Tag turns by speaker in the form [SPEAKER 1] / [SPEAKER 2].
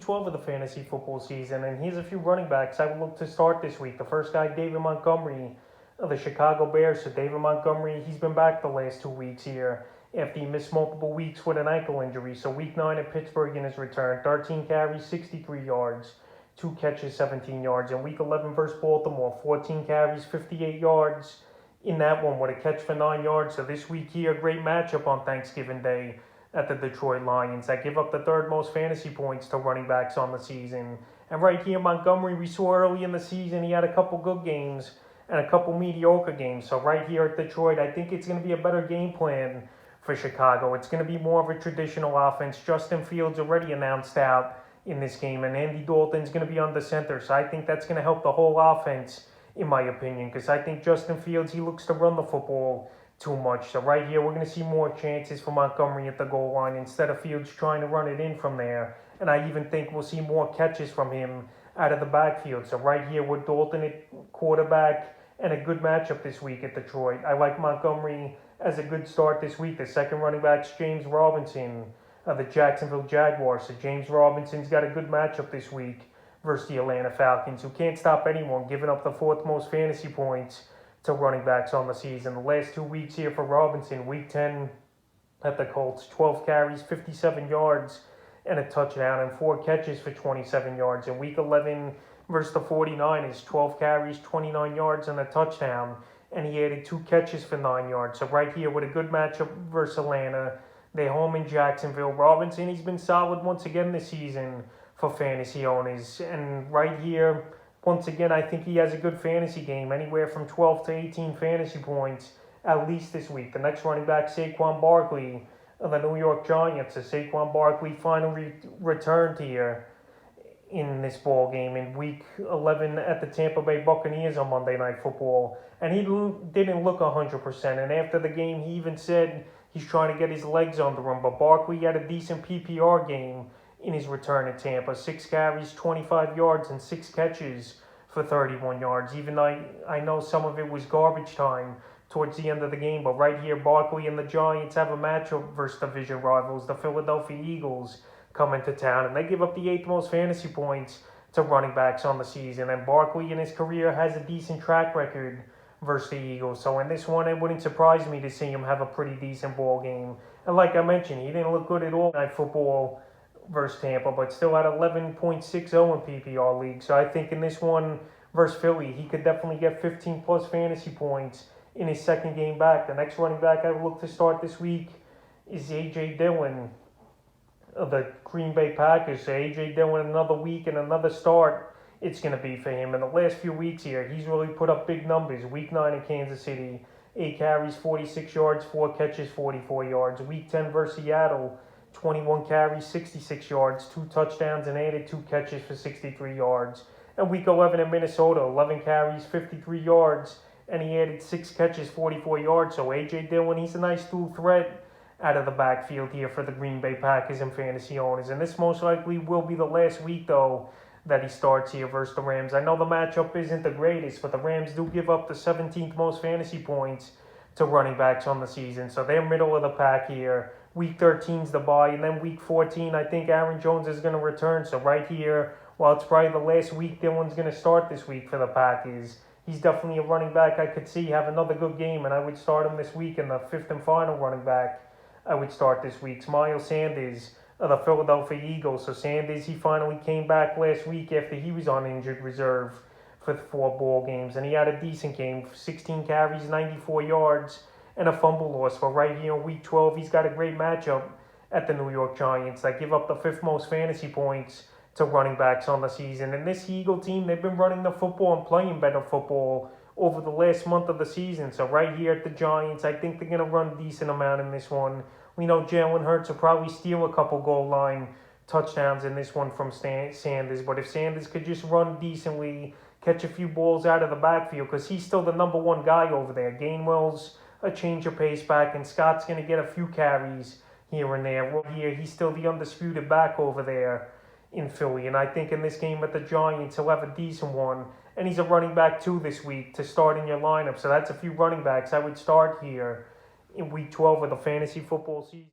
[SPEAKER 1] 12 of the fantasy football season, and here's a few running backs I would look to start this week. The first guy, David Montgomery of the Chicago Bears. So David Montgomery, he's been back the last 2 weeks here after he missed multiple weeks with an ankle injury. So week 9 at Pittsburgh in his return, 13 carries, 63 yards, 2 catches, 17 yards. And week 11 versus Baltimore, 14 carries, 58 yards in that one with a catch for 9 yards. So this week here, great matchup on Thanksgiving Day at the Detroit Lions that give up the third most fantasy points to running backs on the season. And right here, Montgomery, we saw early in the season, he had a couple good games and a couple mediocre games. So right here at Detroit, I think it's going to be a better game plan for Chicago. It's going to be more of a traditional offense. Justin Fields already announced out in this game, and Andy Dalton's going to be on the center. So I think that's going to help the whole offense, in my opinion, because I think Justin Fields, he looks to run the football too much. So right here, we're going to see more chances for Montgomery at the goal line instead of Fields trying to run it in from there. And I even think we'll see more catches from him out of the backfield. So right here with Dalton at quarterback and a good matchup this week at Detroit. I like Montgomery as a good start this week. The second running back's James Robinson of the Jacksonville Jaguars. So James Robinson's got a good matchup this week versus the Atlanta Falcons, who can't stop anyone, giving up the fourth most fantasy points to running backs on the season. The last 2 weeks here for Robinson, week 10 at the Colts, 12 carries, 57 yards, and a touchdown, and 4 catches for 27 yards. In week 11 versus the 49ers, 12 carries, 29 yards, and a touchdown, and he added 2 catches for 9 yards. So right here with a good matchup versus Atlanta, they home in Jacksonville. Robinson, he's been solid once again this season for fantasy owners. And right here, once again, I think he has a good fantasy game, anywhere from 12 to 18 fantasy points at least this week. The next running back, Saquon Barkley of the New York Giants. So Saquon Barkley finally returned here in this ball game in week 11 at the Tampa Bay Buccaneers on Monday Night Football. And he didn't look 100%. And after the game, he even said he's trying to get his legs under him. But Barkley had a decent PPR game in his return at Tampa. 6 carries, 25 yards, and 6 catches for 31 yards. Even though I know some of it was garbage time towards the end of the game. But right here, Barkley and the Giants have a matchup versus division rivals, the Philadelphia Eagles, coming to town. And they give up the 8th most fantasy points to running backs on the season. And Barkley in his career has a decent track record versus the Eagles. So in this one, it wouldn't surprise me to see him have a pretty decent ball game. And like I mentioned, he didn't look good at all in football versus Tampa, but still had 11.60 in PPR league. So I think in this one versus Philly, he could definitely get 15 plus fantasy points in his second game back. The next running back I would look to start this week is A.J. Dillon of the Green Bay Packers. So A.J. Dillon, another week and another start it's going to be for him. In the last few weeks here, he's really put up big numbers. Week 9 in Kansas City, 8 carries, 46 yards, 4 catches, 44 yards. Week 10 versus Seattle, 21 carries, 66 yards, 2 touchdowns, and added 2 catches for 63 yards. And week 11 in Minnesota, 11 carries, 53 yards, and he added 6 catches, 44 yards. So A.J. Dillon, he's a nice dual threat out of the backfield here for the Green Bay Packers and fantasy owners. And this most likely will be the last week, though, that he starts here versus the Rams. I know the matchup isn't the greatest, but the Rams do give up the 17th most fantasy points to running backs on the season. So they're middle of the pack here. Week 13's the bye, and then week 14, I think Aaron Jones is going to return. So right here, while it's probably the last week Dillon's going to start this week for the Packers, he's definitely a running back I could see have another good game, and I would start him this week. And the 5th and final running back I would start this week, Miles Sanders of the Philadelphia Eagles. So Sanders, he finally came back last week after he was on injured reserve for 4 ball games, and he had a decent game, 16 carries, 94 yards, and a fumble loss. But right here in week 12, he's got a great matchup at the New York Giants that give up the 5th most fantasy points to running backs on the season. And this Eagle team, they've been running the football and playing better football over the last month of the season. So right here at the Giants, I think they're going to run a decent amount in this one. We know Jalen Hurts will probably steal a couple goal line touchdowns in this one from Sanders. But if Sanders could just run decently, catch a few balls out of the backfield, because he's still the number 1 guy over there. Gainwell's a change of pace back, and Scott's going to get a few carries here and there. Well, here, he's still the undisputed back over there in Philly. And I think in this game at the Giants, he'll have a decent one. And he's a running back too this week to start in your lineup. So that's a few running backs I would start here in week 12 of the fantasy football season.